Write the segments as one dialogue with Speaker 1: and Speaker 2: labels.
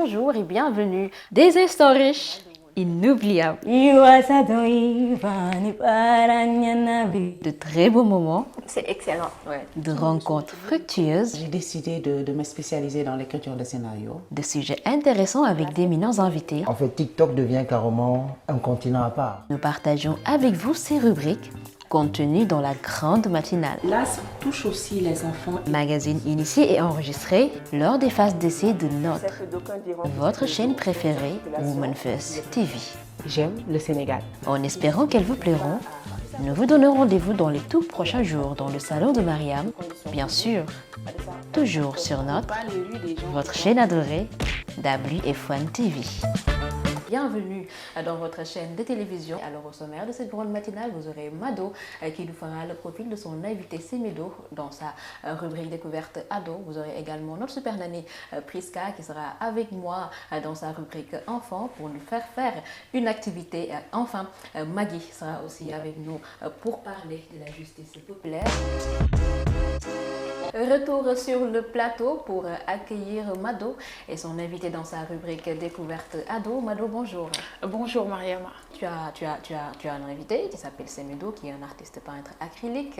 Speaker 1: bonjour et bienvenue. Des histoires riches, inoubliables. De très beaux moments.
Speaker 2: C'est excellent. Ouais.
Speaker 1: De rencontres fructueuses.
Speaker 3: J'ai décidé de me spécialiser dans l'écriture de scénarios.
Speaker 1: De sujets intéressants avec d'éminents invités.
Speaker 4: En fait, TikTok devient carrément un continent à part.
Speaker 1: Nous partageons avec vous ces rubriques contenues dans la grande matinale.
Speaker 3: Là, ça touche aussi les enfants.
Speaker 1: Magazine initié et enregistré lors des phases d'essai de votre chaîne préférée, Women First TV.
Speaker 2: J'aime le Sénégal.
Speaker 1: En espérant qu'elles vous plairont, nous vous donnons rendez-vous dans les tout prochains jours dans le salon de Mariam, bien sûr, toujours sur votre chaîne adorée, WF1 TV. Bienvenue dans votre chaîne de télévision. Alors au sommaire de cette grande matinale, vous aurez Mado qui nous fera le profil de son invité Semedo dans sa rubrique découverte ado. Vous aurez également notre super nanny Priska qui sera avec moi dans sa rubrique enfant pour nous faire une activité. Enfin, Maggie sera aussi avec nous pour parler de la justice populaire. Retour sur le plateau pour accueillir Mado et son invité dans sa rubrique découverte ado. Mado, bonjour.
Speaker 2: Bonjour Mariama.
Speaker 1: Tu as un invité qui s'appelle Semedo, qui est un artiste peintre acrylique.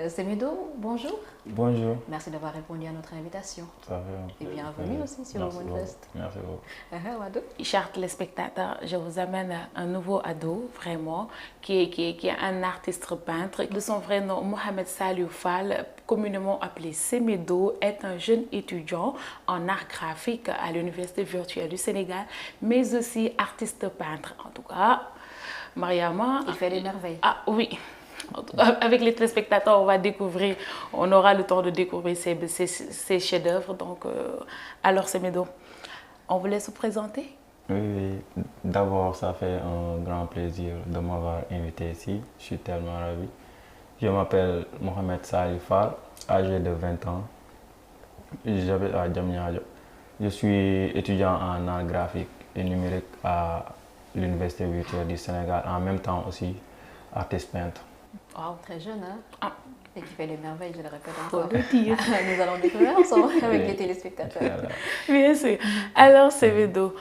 Speaker 1: Semedo, bonjour.
Speaker 5: Bonjour.
Speaker 1: Merci d'avoir répondu à notre invitation.
Speaker 5: Ça fait
Speaker 1: et bienvenue aussi sur Women First.
Speaker 5: Merci beaucoup.
Speaker 1: Mado.
Speaker 2: Chers téléspectateurs, je vous amène un nouveau ado, vraiment, qui est un artiste peintre. De son vrai nom, Mohamed Saliou Fall, communément appelé Semedo, est un jeune étudiant en art graphique à l'Université virtuelle du Sénégal, mais aussi artiste peintre. En tout cas, Mariama...
Speaker 1: Il fait des merveilles.
Speaker 2: Ah oui. Avec les téléspectateurs, on aura le temps de découvrir ses chefs-d'œuvre. Donc, alors Semedo, on vous laisse vous présenter.
Speaker 5: Oui. D'abord, ça fait un grand plaisir de m'avoir invité ici. Je suis tellement ravi. Je m'appelle Mohamed Saliou Fall, âgé de 20 ans. J'habite à Diamniadio. Je suis étudiant en art graphique et numérique à l'Université virtuelle du Sénégal, en même temps aussi artiste peintre.
Speaker 1: Wow, très jeune, hein?
Speaker 2: Ah.
Speaker 1: Et qui fait des merveilles, je le répète
Speaker 2: Faut
Speaker 1: encore.
Speaker 2: le dire.
Speaker 1: Nous allons découvrir ensemble avec les téléspectateurs.
Speaker 2: Bien sûr. Alors, Semedo,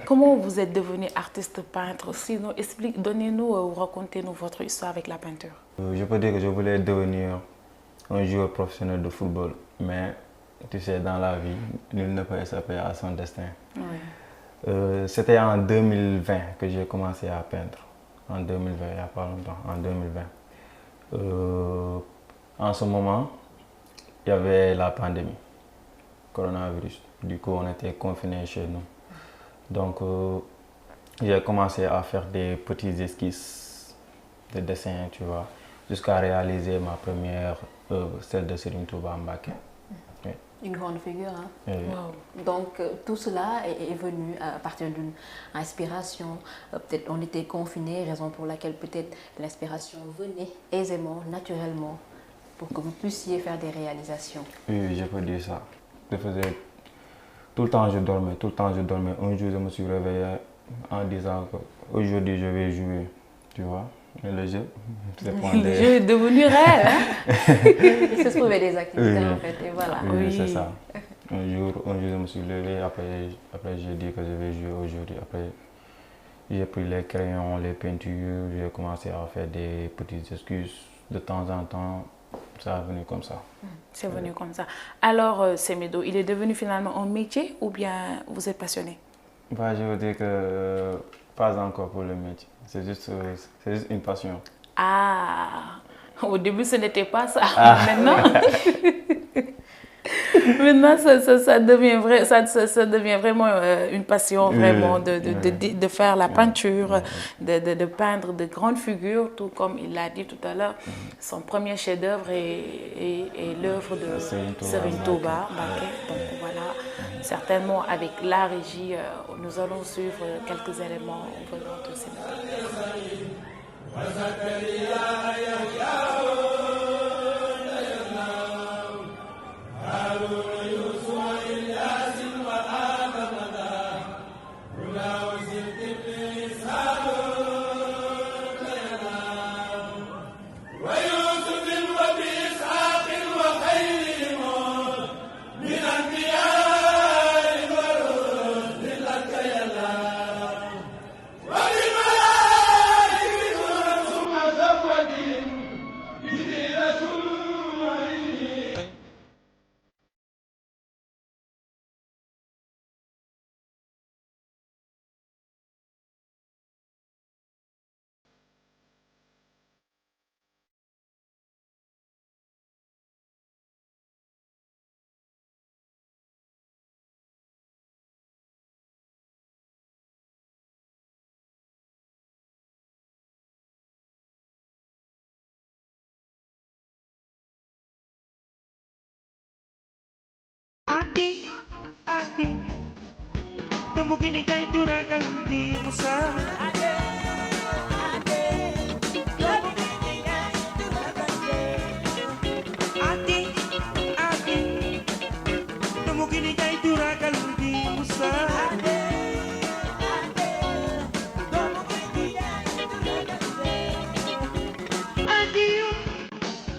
Speaker 2: comment vous êtes devenu artiste peintre? Sinon, donnez-nous ou racontez-nous votre histoire avec la peinture.
Speaker 5: Je peux dire que je voulais devenir un joueur professionnel de football, mais tu sais, dans la vie, nul ne peut échapper à son destin.
Speaker 2: Oui.
Speaker 5: C'était en 2020 que j'ai commencé à peindre. En 2020, il n'y a pas longtemps, en 2020. En ce moment, il y avait la pandémie, coronavirus. Du coup, on était confinés chez nous. Donc, j'ai commencé à faire des petits esquisses de dessin, tu vois, jusqu'à réaliser ma première œuvre, celle de Serigne Touba Mbacké. Oui.
Speaker 1: Une grande figure, hein?
Speaker 5: Oui.
Speaker 1: Wow. Donc, tout cela est venu à partir d'une inspiration. Peut-être on était confinés, raison pour laquelle peut-être l'inspiration venait aisément, naturellement, pour que vous puissiez faire des réalisations.
Speaker 5: Oui, je peux dire ça. Je faisais... Tout le temps je dormais. Un jour, je me suis réveillé en disant qu'aujourd'hui, je vais jouer, tu vois. Mais le jeu, c'est pas
Speaker 2: Le jeu est devenu rêve, hein?
Speaker 1: Il se trouvait des activités,
Speaker 5: Oui.
Speaker 1: en fait, et voilà.
Speaker 5: Oui, c'est ça. Un jour, je me suis levé, après j'ai dit que je vais jouer aujourd'hui. Après, j'ai pris les crayons, les peintures, j'ai commencé à faire des petites excuses de temps en temps. Ça est venu comme ça.
Speaker 2: C'est venu comme ça. Alors, Semedo, il est devenu finalement un métier ou bien vous êtes passionné?
Speaker 5: Bah, je veux dire que pas encore pour le métier. C'est juste une passion.
Speaker 2: Ah, au début ce n'était pas ça.
Speaker 5: Ah.
Speaker 2: Maintenant ça devient vraiment une passion, vraiment, de faire la peinture, de peindre de grandes figures, tout comme il l'a dit tout à l'heure. Son premier chef-d'œuvre est l'œuvre de Serigne Touba Mbacké. Donc voilà, certainement avec la régie, nous allons suivre quelques éléments venant de ces méthodes.
Speaker 6: aking tumugin ika'y turagang di mo sa ating tumugin ika'y turagang di mo sa adiyo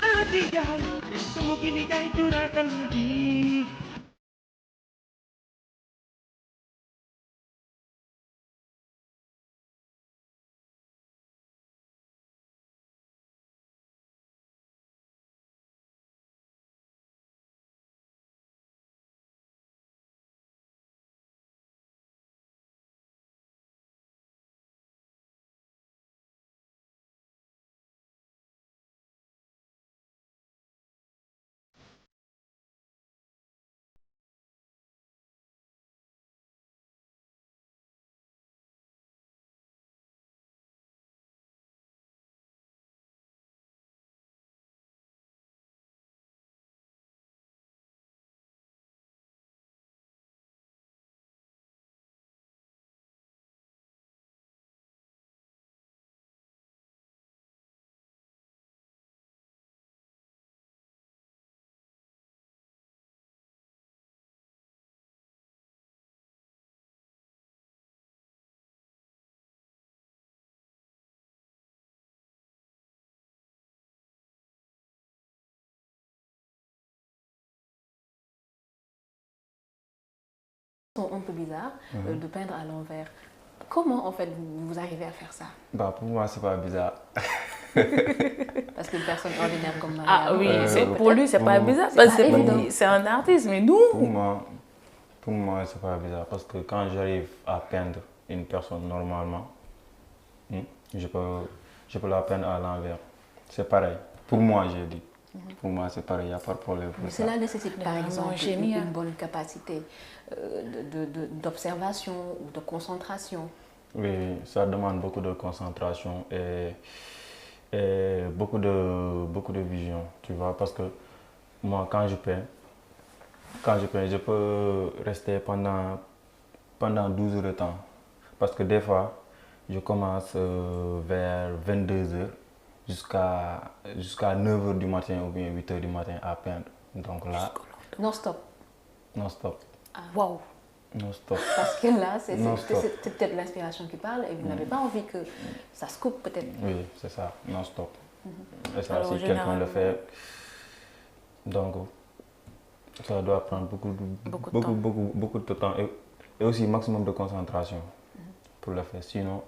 Speaker 6: adiyay tumugin ika'y turagang di
Speaker 1: Sont un peu bizarre de peindre à l'envers. Comment en fait vous arrivez à faire ça?
Speaker 5: Bah, pour moi, c'est pas bizarre.
Speaker 1: Parce qu'une personne ordinaire comme Mariam...
Speaker 2: Ah oui, pour lui, c'est pas bizarre, parce que c'est un artiste, mais nous...
Speaker 5: Pour moi, c'est pas bizarre, parce que quand j'arrive à peindre une personne normalement, je peux la peindre à l'envers. C'est pareil. Pour moi, j'ai dit. Pour moi, c'est pareil, il n'y a pas de problème pour ça.
Speaker 1: Cela nécessite par exemple une bonne capacité d'observation ou de concentration.
Speaker 5: Oui, ça demande beaucoup de concentration et beaucoup de vision, tu vois, parce que moi, quand je peins, je peux rester pendant 12 heures de temps. Parce que des fois, je commence vers 22 heures jusqu'à 9 heures du matin ou bien 8 heures du matin à peindre. Donc là...
Speaker 1: Non-stop.
Speaker 5: Non-stop.
Speaker 1: Waouh.
Speaker 5: Non-stop.
Speaker 1: Parce que là, c'est peut-être l'inspiration qui parle et vous n'avez pas envie que ça se coupe peut-être.
Speaker 5: Oui, c'est ça, non-stop. Et ça, si quelqu'un le fait, donc ça doit prendre beaucoup de temps et aussi maximum de concentration pour le faire. Sinon,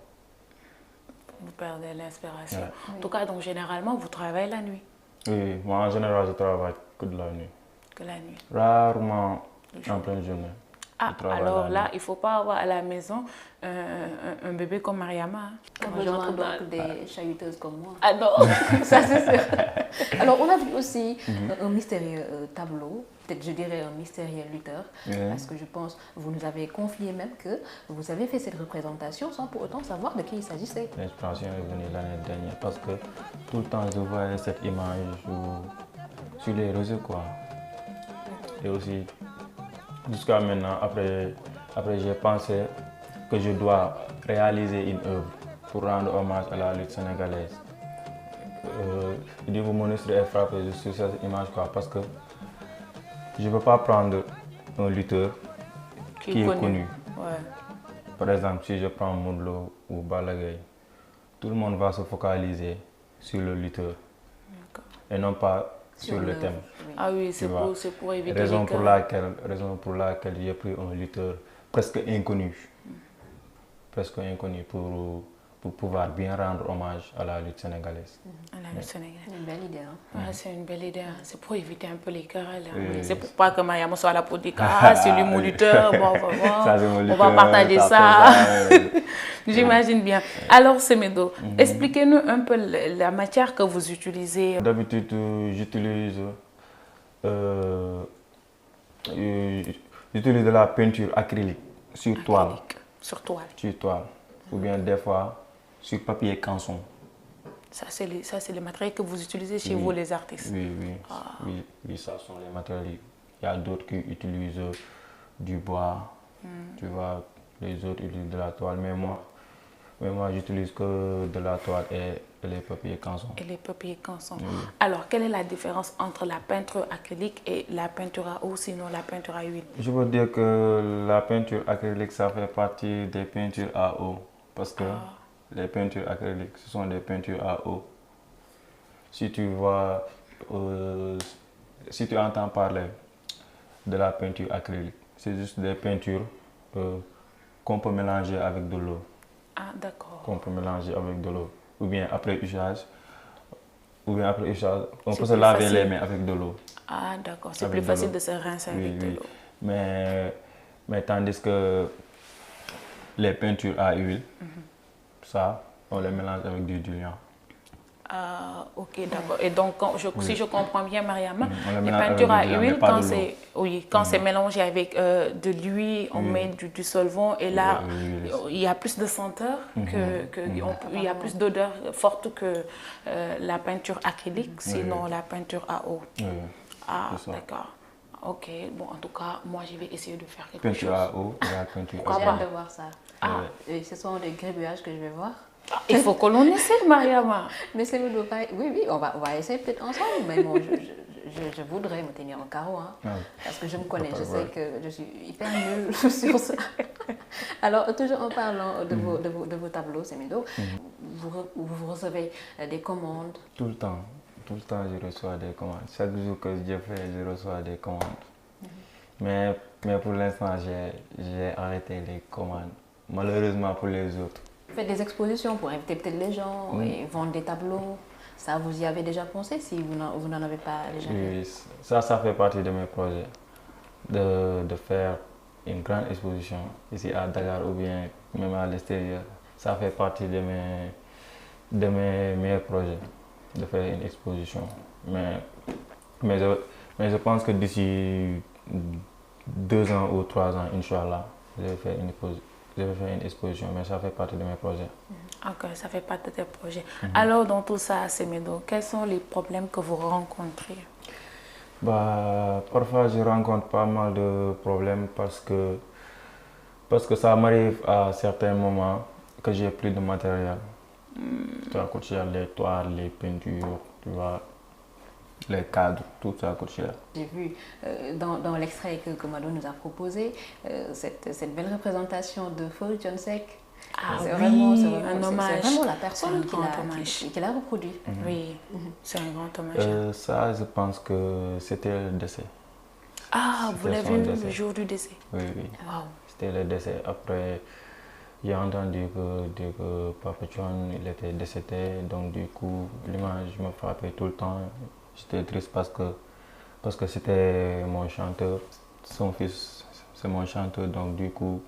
Speaker 2: vous perdez l'inspiration. Ouais. En tout cas, donc généralement, vous travaillez la nuit.
Speaker 5: Oui, moi en général, je travaille que de la nuit.
Speaker 2: Que la nuit.
Speaker 5: Rarement en pleine journée.
Speaker 2: Ah, alors là, il ne faut pas avoir à la maison un bébé comme Mariama.
Speaker 1: Pas besoin donc des chahuteuses comme moi.
Speaker 2: Ah non,
Speaker 1: ça c'est sûr. Alors, on a vu aussi un mystérieux tableau, peut-être je dirais un mystérieux lutteur, parce que je pense, vous nous avez confié même que vous avez fait cette représentation sans pour autant savoir de qui il s'agissait.
Speaker 5: L'inspiration est venue l'année dernière parce que tout le temps je voyais cette image sur les réseaux, quoi. Et aussi, jusqu'à maintenant, après j'ai pensé que je dois réaliser une œuvre pour rendre hommage à la lutte sénégalaise. Du coup, mon esprit est frappé sur cette image, quoi, parce que je ne peux pas prendre un lutteur qui est connu.
Speaker 2: Ouais.
Speaker 5: Par exemple, si je prends Modou Lô ou Balla Gaye, tout le monde va se focaliser sur le lutteur et non pas sur le thème.
Speaker 2: Oui. Ah oui, c'est pour éviter
Speaker 5: raison pour laquelle j'ai pris un lutteur presque inconnu pour pouvoir bien rendre hommage à la lutte sénégalaise.
Speaker 2: À la lutte sénégalaise.
Speaker 1: C'est une belle idée. Hein?
Speaker 2: Ouais, c'est une belle idée. Hein. C'est pour éviter un peu les querelles. Hein.
Speaker 5: Oui.
Speaker 2: C'est pour pas que Mariam soit là pour dire c'est lui mon lutteur, bon, on va partager ça.
Speaker 5: ça.
Speaker 2: J'imagine bien. Alors, Semedo, expliquez-nous un peu la matière que vous utilisez.
Speaker 5: D'habitude, j'utilise de la peinture acrylique sur toile.
Speaker 2: Sur toile.
Speaker 5: Sur toile. Ou bien des fois sur papier canson.
Speaker 2: Ça, c'est les matériels que vous utilisez chez vous, les artistes.
Speaker 5: Oui, ça sont les matériels. Il y a d'autres qui utilisent du bois. Tu vois, les autres utilisent de la toile, mais moi j'utilise que de la toile et les papiers canson.
Speaker 2: Et les papiers canson. Alors, quelle est la différence entre la peinture acrylique et la peinture à eau, sinon la peinture à huile?
Speaker 5: Je veux dire que la peinture acrylique, ça fait partie des peintures à eau. Parce que les peintures acryliques, ce sont des peintures à eau. Si tu vois, si tu entends parler de la peinture acrylique, c'est juste des peintures qu'on peut mélanger avec de l'eau.
Speaker 2: Ah, d'accord.
Speaker 5: Qu'on peut mélanger avec de l'eau. Ou bien après usage, on peut se
Speaker 2: plus
Speaker 5: laver
Speaker 2: facile.
Speaker 5: les mains avec de l'eau.
Speaker 2: Ah, d'accord. C'est
Speaker 5: Avec
Speaker 2: plus
Speaker 5: de
Speaker 2: facile
Speaker 5: l'eau.
Speaker 2: de se rincer avec de l'eau.
Speaker 5: Mais tandis que les peintures à huile, ça, on les mélange avec du diluant.
Speaker 2: Ah, ok, d'accord. Et donc, si je comprends bien, Mariama,
Speaker 5: On le
Speaker 2: les
Speaker 5: mélange
Speaker 2: peintures à
Speaker 5: avec du diluant,
Speaker 2: huile,
Speaker 5: mais pas
Speaker 2: quand
Speaker 5: de l'eau.
Speaker 2: quand c'est mélangé avec de l'huile, on met du solvant et là, il y a plus de senteur, il y a plus d'odeur forte que la peinture acrylique, sinon la peinture à eau. Ah,
Speaker 5: c'est ça.
Speaker 2: d'accord. Ok, bon, en tout cas, moi, je vais essayer de faire quelque
Speaker 5: Peinture
Speaker 2: chose.
Speaker 5: à eau et la peinture
Speaker 1: J'ai
Speaker 5: à
Speaker 1: hâte
Speaker 5: huile.
Speaker 1: de voir ça.
Speaker 2: Ah.
Speaker 1: Et ce sont des gribouillages que je vais voir.
Speaker 2: Il faut que l'on essaie, Mariama.
Speaker 1: Mais c'est le doigt. Oui, on va essayer peut-être ensemble. Mais bon, je voudrais me tenir en carreau. Hein, parce que je me connais, je sais que je suis hyper nulle sur ça. Alors, toujours en parlant de vos tableaux, Semedo, vous recevez des commandes.
Speaker 5: Tout le temps, je reçois des commandes. Chaque jour que je fais, je reçois des commandes. Mais pour l'instant, j'ai arrêté les commandes. Malheureusement pour les autres.
Speaker 1: Vous faites des expositions pour inviter peut-être les gens et vendre des tableaux. Ça, vous y avez déjà pensé si vous n'en avez pas déjà fait?
Speaker 5: Oui, ça fait partie de mes projets. De faire une grande exposition ici à Dakar ou bien même à l'extérieur. Ça fait partie de mes meilleurs projets de faire une exposition. Mais je pense que d'ici 2 ans ou 3 ans, Inch'Allah, je vais faire une exposition, mais ça fait partie de mes projets.
Speaker 2: Ok, ça fait partie de tes projets. Alors, dans tout ça, Semedo, quels sont les problèmes que vous rencontrez?
Speaker 5: Parfois, je rencontre pas mal de problèmes parce que ça m'arrive à certains moments que j'ai plus de matériel. Ça coûte cher, les toiles, les peintures, tu vois, les cadres, tout ça coûte cher.
Speaker 1: J'ai vu dans l'extrait que Mado nous a proposé, cette belle représentation de Feu John Sek.
Speaker 2: Ah
Speaker 1: C'est
Speaker 2: oui,
Speaker 1: un hommage. C'est vraiment la personne qui l'a reproduit.
Speaker 2: Oui, c'est un grand hommage.
Speaker 5: Ça, je pense que c'était le décès.
Speaker 2: Ah, vous l'avez vu
Speaker 5: décès.
Speaker 2: le jour du décès?
Speaker 5: Oui.
Speaker 2: Wow.
Speaker 5: C'était le décès. Après, j'ai entendu que Papa John, il était décédé. Donc du coup, l'image me frappait tout le temps. J'étais triste parce que c'était mon chanteur. Son fils, c'est mon chanteur. Donc du coup,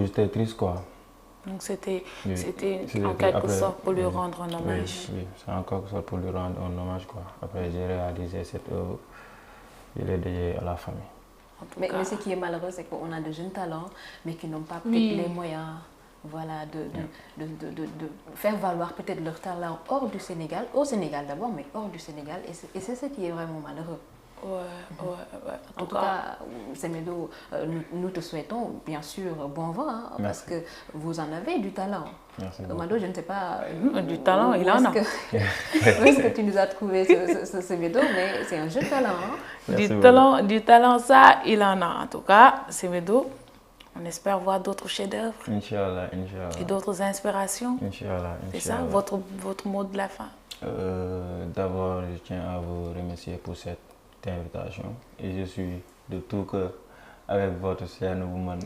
Speaker 5: j'étais triste quoi.
Speaker 2: Donc c'était
Speaker 5: C'était
Speaker 2: en quelque
Speaker 5: après,
Speaker 2: sorte pour lui rendre un hommage.
Speaker 5: Oui, c'est en quelque sorte pour lui rendre un hommage quoi. Après j'ai réalisé cette œuvre, il est dédié à la famille.
Speaker 1: Mais ce qui est malheureux, c'est qu'on a de jeunes talents, mais qui n'ont pas peut-être les moyens, voilà, de faire valoir peut-être leur talent hors du Sénégal, au Sénégal d'abord, mais hors du Sénégal. Et c'est ce qui est vraiment malheureux.
Speaker 2: Ouais.
Speaker 1: En tout cas, Semedo, nous te souhaitons bien sûr bon vent, hein, parce que vous en avez du talent.
Speaker 5: Merci
Speaker 1: Mado, je ne sais pas.
Speaker 2: Du talent, il en a.
Speaker 1: Où est-ce que tu nous as trouvé ce Semedo, mais c'est un jeune talent. Hein?
Speaker 2: Du talent, ça, il en a. En tout cas, Semedo, on espère voir d'autres chefs-d'œuvre.
Speaker 5: Inch'Allah.
Speaker 2: Et d'autres inspirations.
Speaker 5: Inch'Allah.
Speaker 2: C'est ça, votre mot de la fin?
Speaker 5: D'abord, je tiens à vous remercier pour cette invitation et je suis de tout cœur avec votre chaîne Woman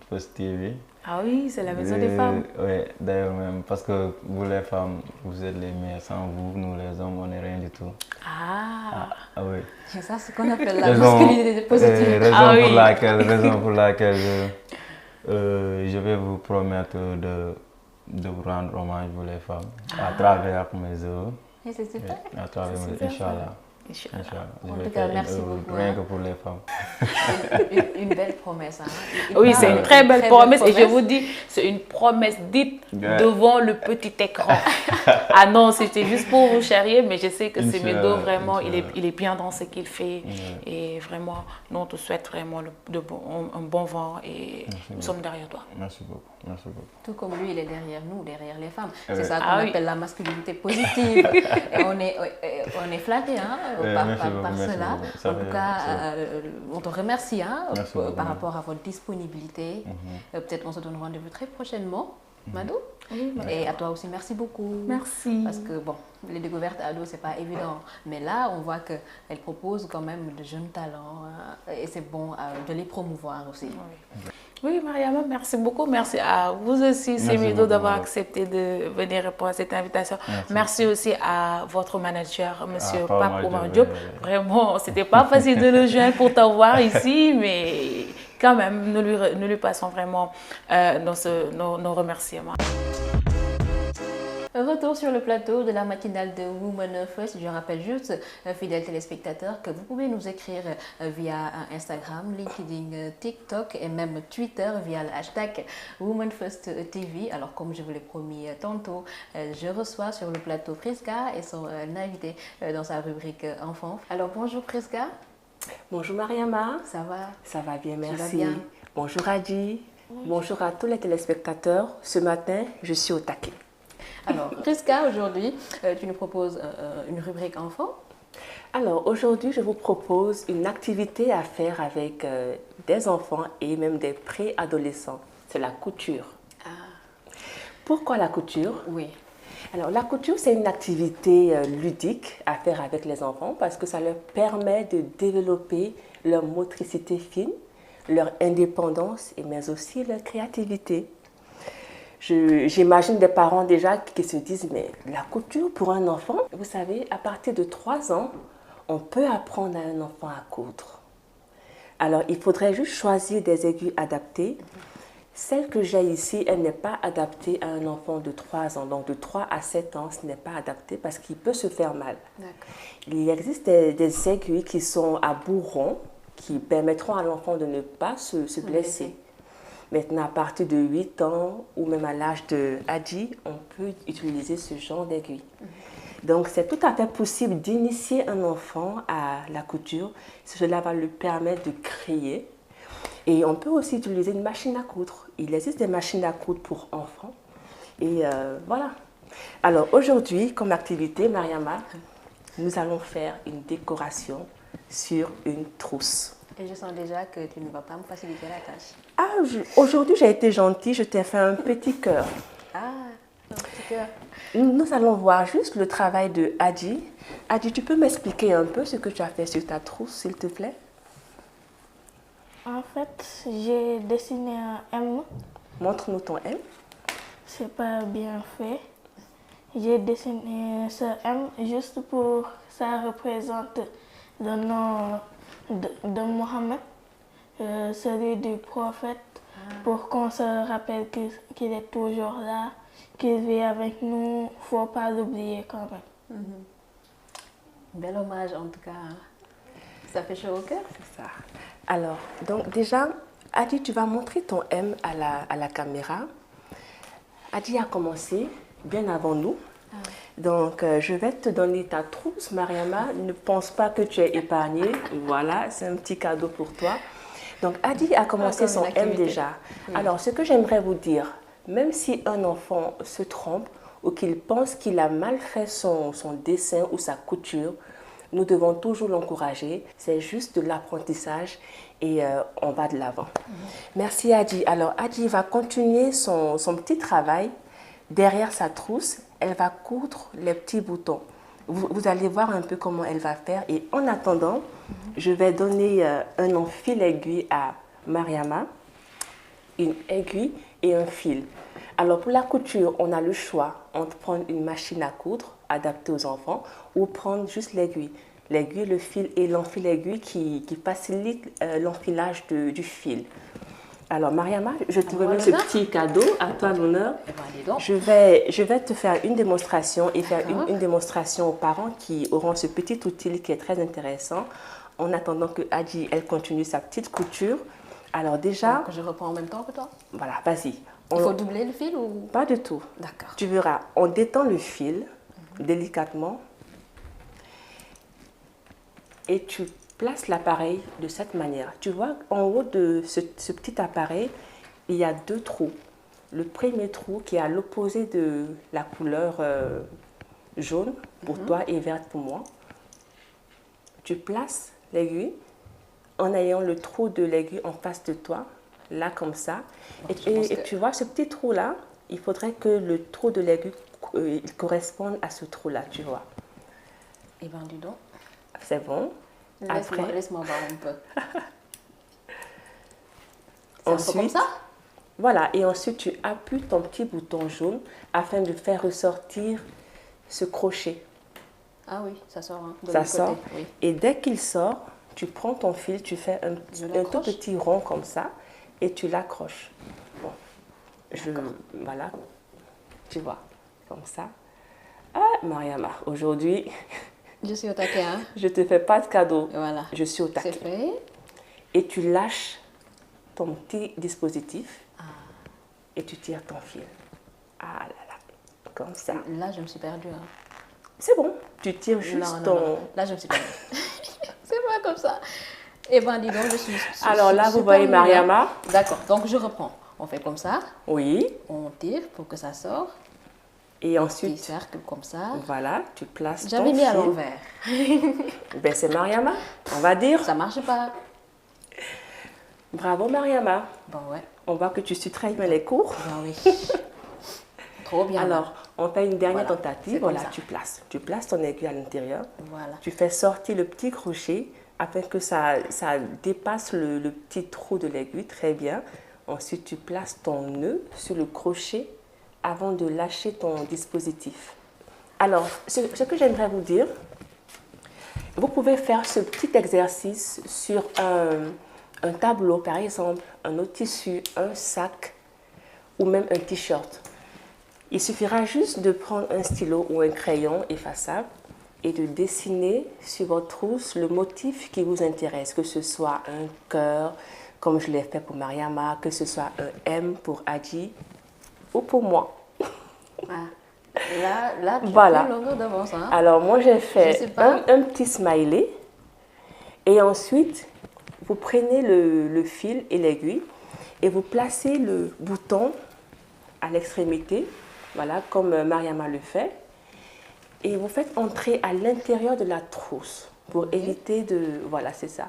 Speaker 5: First TV.
Speaker 2: Ah oui, c'est la maison des femmes.
Speaker 5: Oui, d'ailleurs même, parce que vous les femmes, vous êtes les meilleures. Sans vous, nous les hommes, on n'est rien du tout.
Speaker 2: Ah
Speaker 5: oui.
Speaker 1: C'est ça ce qu'on appelle la masculinité positive.
Speaker 5: Raison pour laquelle je vais vous promettre de vous rendre hommage, vous les femmes, à travers mes œuvres.
Speaker 1: Et c'est super.
Speaker 5: À travers mes Inch'Allah.
Speaker 2: Inch'Allah.
Speaker 5: Inch'Allah. Je
Speaker 1: En
Speaker 5: vais
Speaker 1: tout cas,
Speaker 5: faire
Speaker 1: merci
Speaker 5: une œuvre
Speaker 1: beaucoup,
Speaker 5: rien
Speaker 1: hein.
Speaker 5: que pour les femmes.
Speaker 1: Une belle promesse. Hein.
Speaker 2: Oui, c'est une très belle promesse et je vous
Speaker 1: dis.
Speaker 2: dis, c'est une promesse dite
Speaker 5: Ouais.
Speaker 2: devant le petit écran. Ah non, c'était juste pour vous charrier, mais je sais que
Speaker 5: Inch'Allah,
Speaker 2: Semedo, vraiment,
Speaker 5: Inch'Allah.
Speaker 2: il est bien dans ce qu'il fait. Et vraiment, nous, on te souhaite vraiment un bon vent et nous sommes derrière toi.
Speaker 5: Merci beaucoup. Merci beaucoup.
Speaker 1: Tout comme lui, il est derrière nous, derrière les femmes.
Speaker 5: Ouais.
Speaker 1: C'est ça qu'on
Speaker 2: Ah oui.
Speaker 1: appelle la masculinité positive. Et on est flattés hein, par
Speaker 5: Merci beaucoup,
Speaker 1: par
Speaker 5: merci
Speaker 1: cela.
Speaker 5: beaucoup. Ça
Speaker 1: En tout
Speaker 5: fait-
Speaker 1: cas,
Speaker 5: ça-
Speaker 1: on te remercie hein,
Speaker 5: Merci
Speaker 1: par
Speaker 5: beaucoup.
Speaker 1: rapport à votre disponibilité. Peut-être qu'on se donne rendez-vous très prochainement, Madou.
Speaker 2: Oui,
Speaker 1: Et à toi aussi, merci beaucoup.
Speaker 2: merci.
Speaker 1: Parce que bon, les découvertes ados, c'est pas évident. Mais là, on voit qu'elle propose quand même de jeunes talents. Hein, et c'est bon de les promouvoir aussi.
Speaker 2: Oui, Mariama, merci beaucoup. Merci à vous aussi, Semedo,
Speaker 5: beaucoup,
Speaker 2: d'avoir
Speaker 5: madame.
Speaker 2: accepté de venir répondre à cette invitation. Merci aussi à votre manager, Monsieur
Speaker 5: Pape
Speaker 2: Pape Oumar
Speaker 5: Diop,
Speaker 2: Diop. Vraiment, c'était pas facile de le joindre pour t'avoir ici, mais quand même, nous lui passons vraiment nos remerciements.
Speaker 1: Retour sur le plateau de la matinale de Women First. Je rappelle juste, fidèles téléspectateurs, que vous pouvez nous écrire via Instagram, LinkedIn, TikTok et même Twitter via le hashtag Women First TV. Alors, comme je vous l'ai promis tantôt, je reçois sur le plateau Priska et son invité dans sa rubrique Enfants. Alors, bonjour Priska.
Speaker 7: Bonjour Mariama,
Speaker 1: Ça va?
Speaker 7: ça va bien,
Speaker 1: vas
Speaker 7: merci.
Speaker 1: bien?
Speaker 7: Bonjour Adi, bonjour à tous les téléspectateurs. Ce matin, je suis au taquet.
Speaker 1: Alors, Priska, aujourd'hui, tu nous proposes une rubrique Enfants.
Speaker 7: Alors aujourd'hui, je vous propose une activité à faire avec des enfants et même des préadolescents. C'est la couture. Pourquoi la couture?
Speaker 1: Oui.
Speaker 7: Alors la couture, c'est une activité ludique à faire avec les enfants parce que ça leur permet de développer leur motricité fine, leur indépendance et mais aussi leur créativité. J'imagine des parents déjà qui se disent, mais la couture pour un enfant, vous savez, à partir de 3 ans, on peut apprendre à un enfant à coudre. Alors, il faudrait juste choisir des aiguilles adaptées. Celle que j'ai ici, elle n'est pas adaptée à un enfant de 3 ans. Donc, de 3 à 7 ans, ce n'est pas adapté parce qu'il peut se faire mal. Il existe des aiguilles qui sont à bout rond, qui permettront à l'enfant de ne pas se blesser. Maintenant, à partir de 8 ans ou même à l'âge de Adi, on peut utiliser ce genre d'aiguille. Donc, c'est tout à fait possible d'initier un enfant à la couture. Cela va lui permettre de créer. Et on peut aussi utiliser une machine à coudre. Il existe des machines à coudre pour enfants. Et voilà. Alors, aujourd'hui, comme activité, Mariama, nous allons faire une décoration sur une trousse.
Speaker 1: Et je sens déjà que tu ne vas pas me faciliter la tâche.
Speaker 7: Aujourd'hui, j'ai été gentille, je t'ai fait un petit cœur.
Speaker 1: Ah, un petit cœur.
Speaker 7: Nous allons voir juste le travail de Adi. Adi, tu peux m'expliquer un peu ce que tu as fait sur ta trousse, s'il te plaît?
Speaker 8: En fait, j'ai dessiné un M.
Speaker 7: Montre-nous ton M.
Speaker 8: C'est pas bien fait. J'ai dessiné ce M juste pour ça représente le nom de Mohammed, celui du prophète, pour qu'on se rappelle qu'il est toujours là, qu'il vit avec nous. Faut pas l'oublier quand même.
Speaker 1: Bel hommage en tout cas. Ça fait chaud au cœur.
Speaker 7: C'est ça. Alors, donc déjà, Adi, tu vas montrer ton M à la caméra. Adi a commencé bien avant nous. Donc, je vais te donner ta trousse, Mariama. Ne pense pas que tu es épargnée. Voilà, c'est un petit cadeau pour toi. Donc, Adi a commencé son M déjà. Alors, ce que j'aimerais vous dire, même si un enfant se trompe ou qu'il pense qu'il a mal fait son dessin ou sa couture, nous devons toujours l'encourager. C'est juste de l'apprentissage et on va de l'avant. Merci Adi. Alors, Adi va continuer son petit travail. Derrière sa trousse, elle va coudre les petits boutons. Vous allez voir un peu comment elle va faire. Et en attendant, je vais donner un enfile-aiguille à Mariama, une aiguille et un fil. Alors pour la couture, on a le choix entre prendre une machine à coudre adaptée aux enfants ou prendre juste l'aiguille. L'aiguille, le fil et l'enfile-aiguille qui facilite l'enfilage du fil. Alors, Mariama, je te
Speaker 2: moi
Speaker 7: remets ce
Speaker 2: l'honneur?
Speaker 7: petit cadeau, à toi l'honneur.
Speaker 2: Eh ben, dis donc.
Speaker 7: Je vais te faire une démonstration et faire
Speaker 2: D'accord.
Speaker 7: une démonstration aux parents qui auront ce petit outil qui est très intéressant. En attendant que Adji, elle continue sa petite couture. Alors déjà,
Speaker 2: Donc, je reprends en même temps que toi.
Speaker 7: voilà, vas-y.
Speaker 2: Il faut doubler le fil ou...
Speaker 7: Pas du tout.
Speaker 2: D'accord.
Speaker 7: Tu verras, on détend le fil délicatement et tu places l'appareil de cette manière. Tu vois, en haut de ce petit appareil, il y a 2 trous. Le premier trou qui est à l'opposé de la couleur jaune pour toi et verte pour moi. Tu places l'aiguille en ayant le trou de l'aiguille en face de toi, là comme ça. Et tu vois ce petit trou-là, il faudrait que le trou de l'aiguille il corresponde à ce trou-là, tu vois.
Speaker 2: Eh bien, dis donc.
Speaker 7: C'est bon.
Speaker 2: Laisse-moi voir un peu. C'est un peu
Speaker 7: Ensuite,
Speaker 2: comme ça?
Speaker 7: voilà, et ensuite tu appuies ton petit bouton jaune afin de faire ressortir ce crochet.
Speaker 2: Ah oui, ça sort. Hein, de
Speaker 7: Ça
Speaker 2: l'autre
Speaker 7: sort.
Speaker 2: côté, oui.
Speaker 7: Et dès qu'il sort, tu prends ton fil, tu fais un tout
Speaker 2: l'accroche?
Speaker 7: petit rond comme ça et tu l'accroches. Bon, voilà, tu vois, comme ça. Ah, Mariama, aujourd'hui,
Speaker 2: Je suis au taquet, hein?
Speaker 7: je te fais pas de cadeau.
Speaker 2: Voilà.
Speaker 7: Je suis au taquet.
Speaker 2: C'est fait.
Speaker 7: Et tu lâches ton petit dispositif et tu tires ton fil. Ah là là, comme ça.
Speaker 2: Là, je me suis perdue. Hein.
Speaker 7: C'est bon, tu tires juste
Speaker 2: Non,
Speaker 7: ton...
Speaker 2: non. Là, je me suis perdue. C'est pas comme ça. Eh bien, dis donc, je suis...
Speaker 7: Alors là, vous
Speaker 2: super
Speaker 7: voyez
Speaker 2: nulle, hein.
Speaker 7: Mariama.
Speaker 2: D'accord, donc je reprends. On fait comme ça,
Speaker 7: Oui.
Speaker 2: on tire pour que ça sorte.
Speaker 7: Et
Speaker 2: Petit
Speaker 7: ensuite,
Speaker 2: cercle comme ça.
Speaker 7: voilà, tu places ton
Speaker 2: J'avais mis à
Speaker 7: fil.
Speaker 2: l'envers.
Speaker 7: Ben c'est Mariama, on va dire.
Speaker 2: Ça marche pas.
Speaker 7: Bravo Mariama.
Speaker 2: Bon, ouais.
Speaker 7: On voit que tu suis très bien les cours.
Speaker 2: Ben oui. Trop bien.
Speaker 7: Alors, on fait une dernière
Speaker 2: Voilà,
Speaker 7: tentative.
Speaker 2: c'est comme
Speaker 7: Voilà,
Speaker 2: ça.
Speaker 7: tu places ton aiguille à l'intérieur.
Speaker 2: Voilà.
Speaker 7: Tu fais sortir le petit crochet afin que ça dépasse le petit trou de l'aiguille. Très bien. Ensuite, tu places ton nœud sur le crochet avant de lâcher ton dispositif. Alors, ce que j'aimerais vous dire, vous pouvez faire ce petit exercice sur un tableau, par exemple, un autre tissu, un sac ou même un t-shirt. Il suffira juste de prendre un stylo ou un crayon effaçable et de dessiner sur votre trousse le motif qui vous intéresse, que ce soit un cœur, comme je l'ai fait pour Mariama, que ce soit un M pour Adji ou pour moi.
Speaker 2: Ah. Là, tu
Speaker 7: Voilà.
Speaker 2: as pris l'honneur d'avance. Hein?
Speaker 7: Alors moi j'ai
Speaker 2: Je
Speaker 7: fait
Speaker 2: sais pas.
Speaker 7: un petit smiley et ensuite vous prenez le fil et l'aiguille et vous placez le bouton à l'extrémité, voilà comme Mariama le fait, et vous faites entrer à l'intérieur de la trousse pour éviter de... Voilà, c'est ça.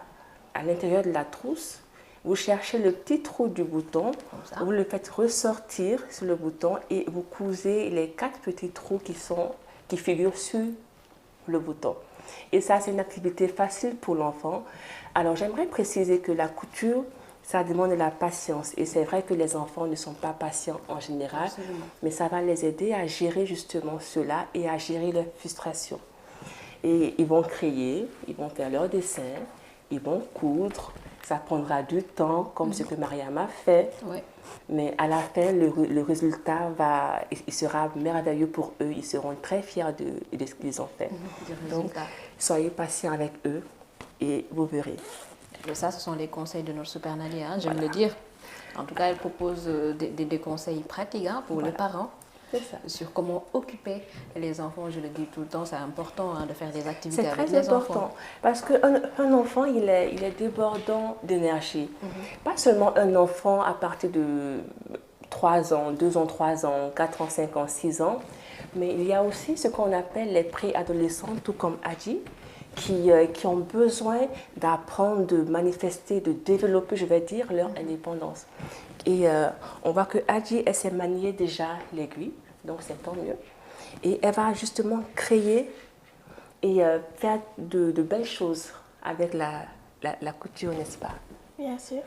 Speaker 7: À l'intérieur de la trousse, vous cherchez le petit trou du bouton, vous le faites ressortir sur le bouton et vous cousez les 4 petits trous qui figurent sur le bouton. Et ça, c'est une activité facile pour l'enfant. Alors, j'aimerais préciser que la couture, ça demande de la patience. Et c'est vrai que les enfants ne sont pas patients en général, mais ça va les aider à gérer justement cela et à gérer leur frustration. Et ils vont créer, ils vont faire leurs dessins, ils vont coudre. Ça prendra du temps, comme ce que Mariama fait.
Speaker 2: Ouais.
Speaker 7: Mais à la fin, le résultat il sera merveilleux pour eux. Ils seront très fiers de ce qu'ils ont fait. Donc, soyez patients avec eux et vous verrez.
Speaker 2: Ça, ce sont les conseils de notre super nanny, hein, j'aime le dire. En tout cas, elle propose des conseils pratiques hein, pour les parents sur comment occuper les enfants. Je le dis tout le temps, c'est important hein, de faire des activités avec les enfants.
Speaker 7: C'est très important parce qu'un enfant, il est débordant d'énergie. Pas seulement un enfant à partir de 3 ans, 2 ans, 3 ans, 4 ans, 5 ans, 6 ans, mais il y a aussi ce qu'on appelle les préadolescents, tout comme Adji, qui ont besoin d'apprendre, de manifester, de développer, je vais dire, leur indépendance. Et on voit que Adji, elle sait manier déjà l'aiguille, donc c'est tant mieux. Et elle va justement créer et faire de belles choses avec la couture, n'est-ce pas?
Speaker 8: Bien sûr.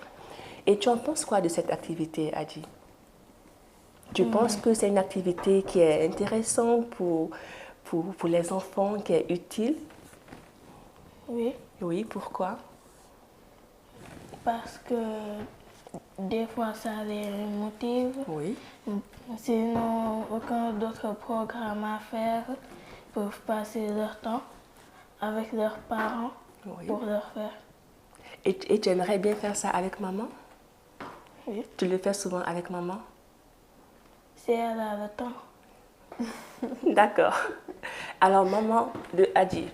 Speaker 7: Et tu en penses quoi de cette activité, Adji? Tu penses que c'est une activité qui est intéressante pour les enfants, qui est utile?
Speaker 8: Oui,
Speaker 7: Oui, pourquoi?
Speaker 8: parce que des fois ça les motive.
Speaker 7: Oui.
Speaker 8: Sinon, aucun d'autre programme à faire, ils peuvent passer leur temps avec leurs parents pour leur faire.
Speaker 7: Et tu aimerais bien faire ça avec maman?
Speaker 8: Oui.
Speaker 7: Tu le fais souvent avec maman?
Speaker 8: Si elle a le temps.
Speaker 7: D'accord. Alors, maman de Adi,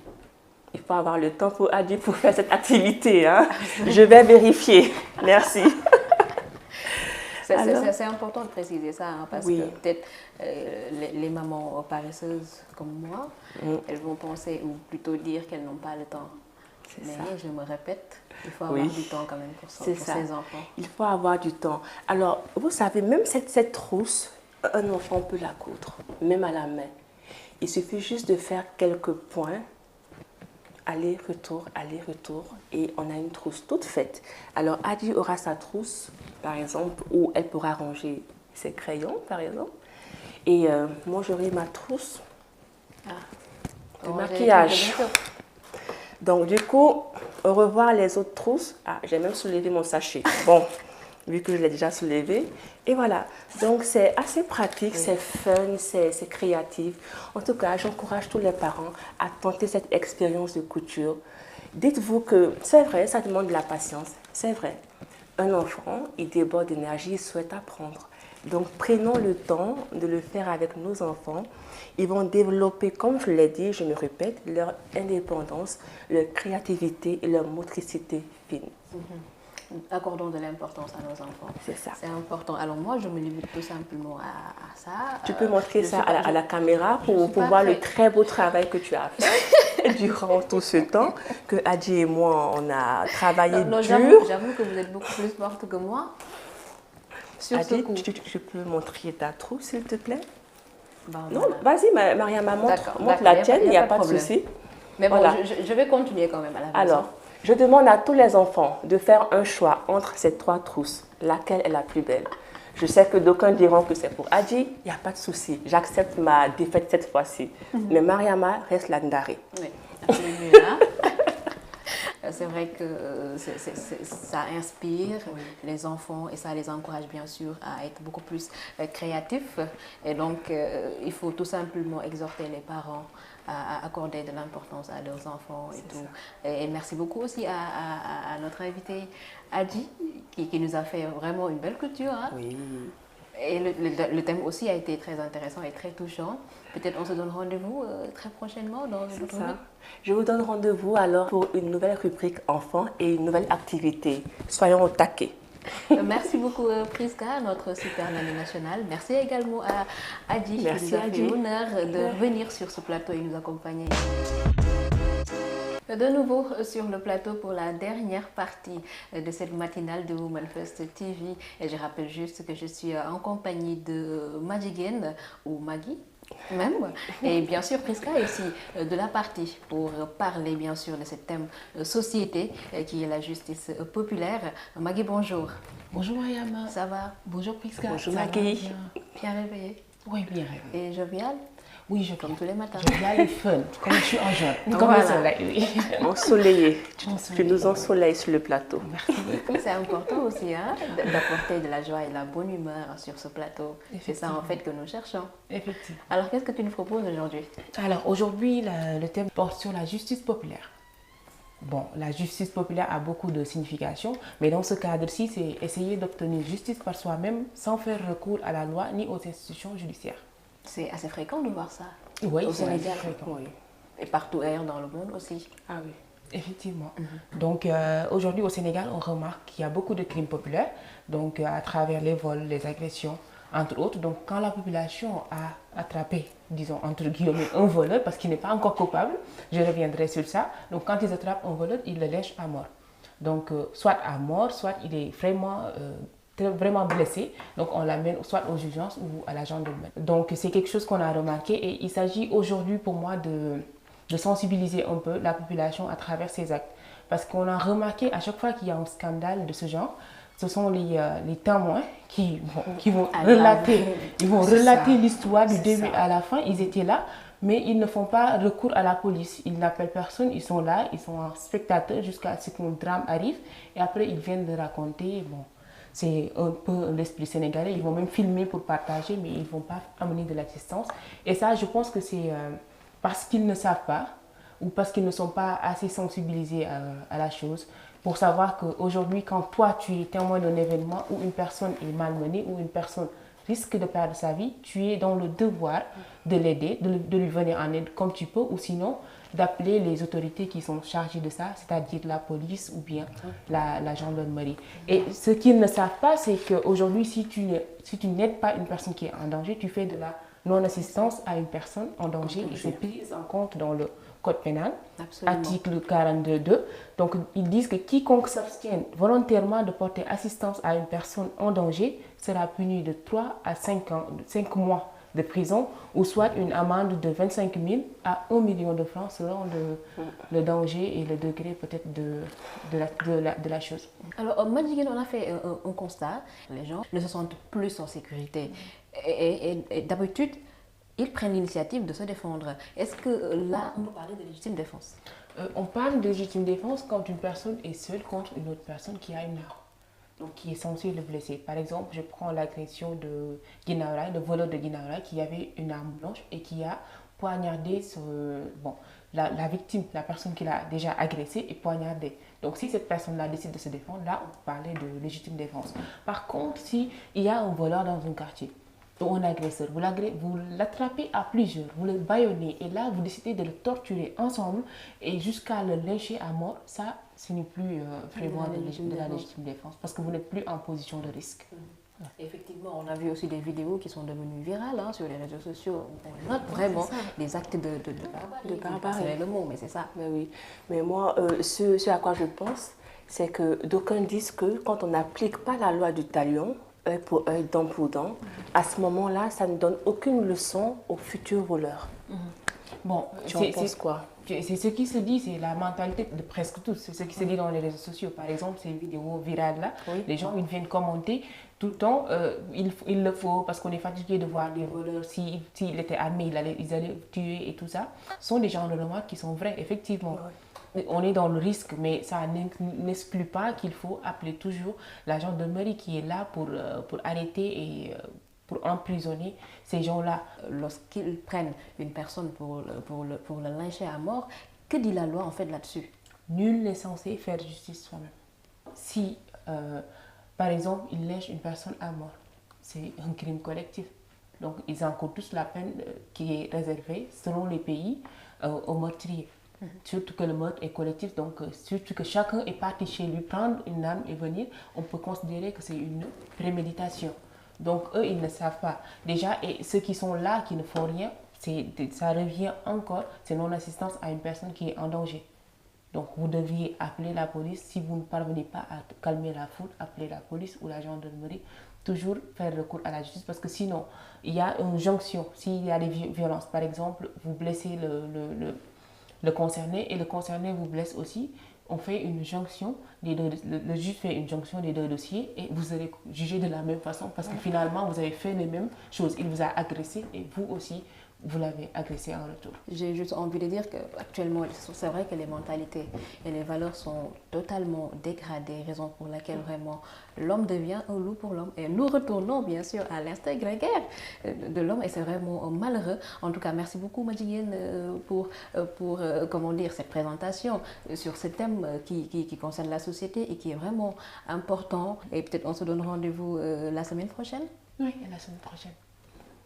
Speaker 7: il faut avoir le temps pour Adi pour faire cette activité. Hein? Je vais vérifier. Merci.
Speaker 1: C'est important de préciser ça, hein, parce
Speaker 7: Oui.
Speaker 1: que peut-être les mamans paresseuses comme moi, elles vont penser, ou plutôt dire qu'elles n'ont pas le temps. Mais
Speaker 7: ça.
Speaker 1: je me répète, il faut avoir du temps quand même pour ses enfants.
Speaker 7: Il faut avoir du temps. Alors, vous savez, même cette trousse, un enfant peut la coudre, même à la main. Il suffit juste de faire quelques points, aller-retour, et on a une trousse toute faite. Alors, Adi aura sa trousse, par exemple, où elle pourra ranger ses crayons, par exemple. Et moi, j'aurai ma trousse de maquillage. Donc, du coup, au revoir les autres trousses. Ah, j'ai même soulevé mon sachet. Bon, vu que je l'ai déjà soulevé. Et voilà. Donc, c'est assez pratique, c'est fun, c'est créatif. En tout cas, j'encourage tous les parents à tenter cette expérience de couture. Dites-vous que c'est vrai, ça demande de la patience. C'est vrai. Un enfant, il déborde d'énergie, il souhaite apprendre. Donc, prenons le temps de le faire avec nos enfants. Ils vont développer, comme je l'ai dit, je me répète, leur indépendance, leur créativité et leur motricité fine.
Speaker 1: Accordons de l'importance à nos enfants.
Speaker 7: C'est ça.
Speaker 1: C'est important. Alors moi, je me limite tout simplement à ça.
Speaker 7: Tu peux montrer ça à la caméra pour voir le très beau travail que tu as fait durant tout ce temps que Adi et moi, on a travaillé dur.
Speaker 1: J'avoue que vous êtes beaucoup plus forte que moi.
Speaker 7: Adi, tu peux montrer ta trousse, s'il te plaît? Non,
Speaker 1: voilà.
Speaker 7: vas-y, Mariama, montre la tienne, il n'y a pas de souci.
Speaker 1: Mais bon,
Speaker 7: voilà.
Speaker 1: je vais continuer quand même à la maison.
Speaker 7: Alors, je demande à tous les enfants de faire un choix entre ces trois trousses. Laquelle est la plus belle? Je sais que d'aucuns diront que c'est pour Adi, il n'y a pas de souci. J'accepte ma défaite cette fois-ci. Mais Mariama reste la Ndari.
Speaker 1: Oui, absolument. C'est vrai que ça inspire les enfants et ça les encourage bien sûr à être beaucoup plus créatifs. Et donc, il faut tout simplement exhorter les parents à accorder de l'importance à leurs enfants et tout. Et merci beaucoup aussi à notre invité Adi qui nous a fait vraiment une belle culture. Hein?
Speaker 7: Oui.
Speaker 1: Et le thème aussi a été très intéressant et très touchant. Peut-être on se donne rendez-vous très prochainement dans notre rubrique.
Speaker 7: Je vous donne rendez-vous alors pour une nouvelle rubrique enfants et une nouvelle activité. Soyons au taquet.
Speaker 1: Merci beaucoup Priska, notre super nanny nationale. Merci également à Adi qui nous a fait l'honneur de venir sur ce plateau et nous accompagner. De nouveau sur le plateau pour la dernière partie de cette matinale de Women First TV. Et je rappelle juste que je suis en compagnie de Madjiguène ou Maggie même. Et bien sûr Priska est ici de la partie pour parler bien sûr de ce thème société qui est la justice populaire. Maggie, bonjour.
Speaker 3: Bonjour Mariama.
Speaker 1: Ça va?
Speaker 3: Bonjour Priska.
Speaker 7: Bonjour Maggie.
Speaker 1: Bien réveillée?
Speaker 3: Oui, bien réveillée.
Speaker 1: Et joviale?
Speaker 3: Oui,
Speaker 1: comme tous les matins.
Speaker 3: Jovial et fun, comme je suis en juin.
Speaker 1: Comme
Speaker 3: le
Speaker 1: soleil,
Speaker 3: oui.
Speaker 7: Ensoleillé. Tu nous ensoleilles sur le plateau.
Speaker 3: Merci beaucoup.
Speaker 1: C'est important aussi hein, d'apporter de la joie et de la bonne humeur sur ce plateau. C'est ça en fait que nous cherchons.
Speaker 3: Effectivement.
Speaker 1: Alors qu'est-ce que tu nous proposes aujourd'hui?
Speaker 3: Alors aujourd'hui, le thème porte sur la justice populaire. Bon, la justice populaire a beaucoup de significations, mais dans ce cadre-ci, c'est essayer d'obtenir justice par soi-même sans faire recours à la loi ni aux institutions judiciaires.
Speaker 1: C'est assez fréquent de voir ça.
Speaker 3: Oui,
Speaker 1: au
Speaker 3: c'est
Speaker 1: Sénégal.
Speaker 3: fréquent.
Speaker 1: Oui. Et partout ailleurs dans le monde aussi.
Speaker 7: Ah oui.
Speaker 3: Effectivement. Donc aujourd'hui au Sénégal, on remarque qu'il y a beaucoup de crimes populaires, donc à travers les vols, les agressions, entre autres. Donc quand la population a attrapé, disons entre guillemets, un voleur, parce qu'il n'est pas encore coupable, je reviendrai sur ça. Donc quand ils attrapent un voleur, ils le lèchent à mort. Donc soit à mort, soit il est vraiment blessé, donc on l'amène soit aux urgences ou à la gendarmerie. Donc c'est quelque chose qu'on a remarqué et il s'agit aujourd'hui pour moi de sensibiliser un peu la population à travers ces actes. Parce qu'on a remarqué à chaque fois qu'il y a un scandale de ce genre, ce sont les témoins qui vont relater l'histoire du début à la fin. Ils étaient là, mais ils ne font pas recours à la police. Ils n'appellent personne, ils sont là, ils sont spectateurs jusqu'à ce qu'un drame arrive et après ils viennent de raconter. Bon, C'est un peu l'esprit sénégalais. Ils vont même filmer pour partager, mais ils ne vont pas amener de l'assistance. Et ça, je pense que c'est parce qu'ils ne savent pas ou parce qu'ils ne sont pas assez sensibilisés à la chose pour savoir qu'aujourd'hui, quand toi, tu es témoin d'un événement où une personne est malmenée, où une personne risque de perdre sa vie, tu es dans le devoir de l'aider, de lui venir en aide comme tu peux, ou sinon d'appeler les autorités qui sont chargées de ça, c'est-à-dire la police ou bien la gendarmerie. Et ce qu'ils ne savent pas, c'est qu'aujourd'hui, si tu n'aides pas une personne qui est en danger, tu fais de la non-assistance à une personne en danger et c'est pris en compte dans le Code pénal, article 42.2. Donc, ils disent que quiconque s'abstienne volontairement de porter assistance à une personne en danger sera puni de 3 à 5 mois de prison ou soit une amende de 25 000 à 1 million de francs selon le danger et le degré peut-être de la chose.
Speaker 1: Alors, Madjiguène, on a fait un constat. Les gens ne se sentent plus en sécurité. Et d'habitude, ils prennent l'initiative de se défendre. Est-ce que là, on peut parler de légitime défense?
Speaker 3: On parle de légitime défense quand une personne est seule contre une autre personne qui a une arme, donc qui est censée le blesser. Par exemple, je prends l'agression de Guinaorai, le voleur de Guinaorai qui avait une arme blanche et qui a poignardé la victime, la personne qui l'a déjà agressé et poignardé. Donc si cette personne-là décide de se défendre, là on peut parler de légitime défense. Par contre, s'il y a un voleur dans un quartier, ou un agresseur, vous l'attrapez à plusieurs, vous le bâillonnez et là vous décidez de le torturer ensemble et jusqu'à le lyncher à mort, ça ce n'est plus vraiment de la légitime défense parce que vous n'êtes plus en position de risque.
Speaker 1: Effectivement, on a vu aussi des vidéos qui sont devenues virales sur les réseaux sociaux. On note vraiment des actes de barbarie. C'est le mot, mais c'est ça.
Speaker 7: Mais oui. Mais moi, ce à quoi je pense, c'est que d'aucuns disent que quand on n'applique pas la loi du talion, œil pour œil, dent pour dent, à ce moment-là, ça ne donne aucune leçon aux futurs voleurs.
Speaker 3: Bon,
Speaker 7: tu en penses quoi?
Speaker 3: C'est ce qui se dit, c'est la mentalité de presque tous. C'est ce qui se dit dans les réseaux sociaux. Par exemple, ces vidéos virales-là, les gens ils viennent commenter tout le temps. Il le faut parce qu'on est fatigué de voir les voleurs. S'il était armé, ils allaient tuer et tout ça. Ce sont des genres de remarques qui sont vraies, effectivement. On est dans le risque, mais ça n'exclut pas qu'il faut appeler toujours la gendarmerie qui est là pour arrêter et pour emprisonner ces gens-là.
Speaker 1: Lorsqu'ils prennent une personne pour le lyncher à mort, que dit la loi en fait là-dessus?
Speaker 3: Nul n'est censé faire justice soi-même. Si, par exemple, ils lynchent une personne à mort, c'est un crime collectif. Donc, ils encourent tous la peine qui est réservée, selon les pays, aux meurtriers. Surtout que le meurtre est collectif, donc surtout que chacun est parti chez lui prendre une arme et venir, on peut considérer que c'est une préméditation. Donc eux, ils ne savent pas. Déjà, et ceux qui sont là, qui ne font rien, ça revient encore, c'est non-assistance à une personne qui est en danger. Donc vous devriez appeler la police. Si vous ne parvenez pas à calmer la foule, appelez la police ou la gendarmerie. Toujours faire recours à la justice parce que sinon, il y a une jonction. S'il y a des violences, par exemple, vous blessez le concerné et le concerné vous blesse aussi, on fait une jonction, le juge fait une jonction des deux dossiers et vous serez jugé de la même façon parce que finalement vous avez fait les mêmes choses. Il vous a agressé et vous aussi, vous l'avez agressé en retour.
Speaker 1: J'ai juste envie de dire qu'actuellement, c'est vrai que les mentalités et les valeurs sont totalement dégradées, raison pour laquelle vraiment l'homme devient un loup pour l'homme. Et nous retournons bien sûr à l'instinct grégaire de l'homme et c'est vraiment malheureux. En tout cas, merci beaucoup Madjiguène pour comment dire, cette présentation sur ce thème qui concerne la société et qui est vraiment important. Et peut-être on se donne rendez-vous la semaine prochaine?
Speaker 3: Oui, la semaine prochaine.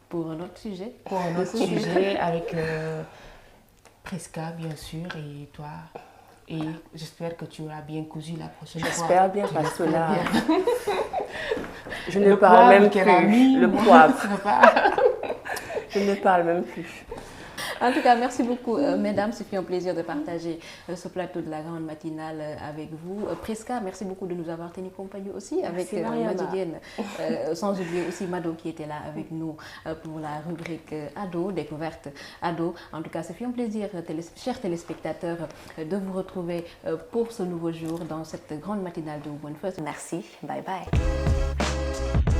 Speaker 1: Pour un autre sujet.
Speaker 3: Pour un autre sujet avec Prisca, bien sûr, et toi. Et j'espère que tu auras bien cousu la prochaine fois.
Speaker 7: J'espère bien parce que là, je ne parle même plus. Le poivre. Je ne parle même plus.
Speaker 1: En tout cas, merci beaucoup, mesdames. C'est un plaisir de partager ce plateau de la grande matinale avec vous. Prisca, merci beaucoup de nous avoir tenu compagnie aussi avec Madjiguène. Sans oublier aussi Mado qui était là avec nous pour la rubrique Ado, découverte Ado. En tout cas, c'est un plaisir, chers téléspectateurs, de vous retrouver pour ce nouveau jour dans cette grande matinale de Women First.
Speaker 7: Merci. Bye bye.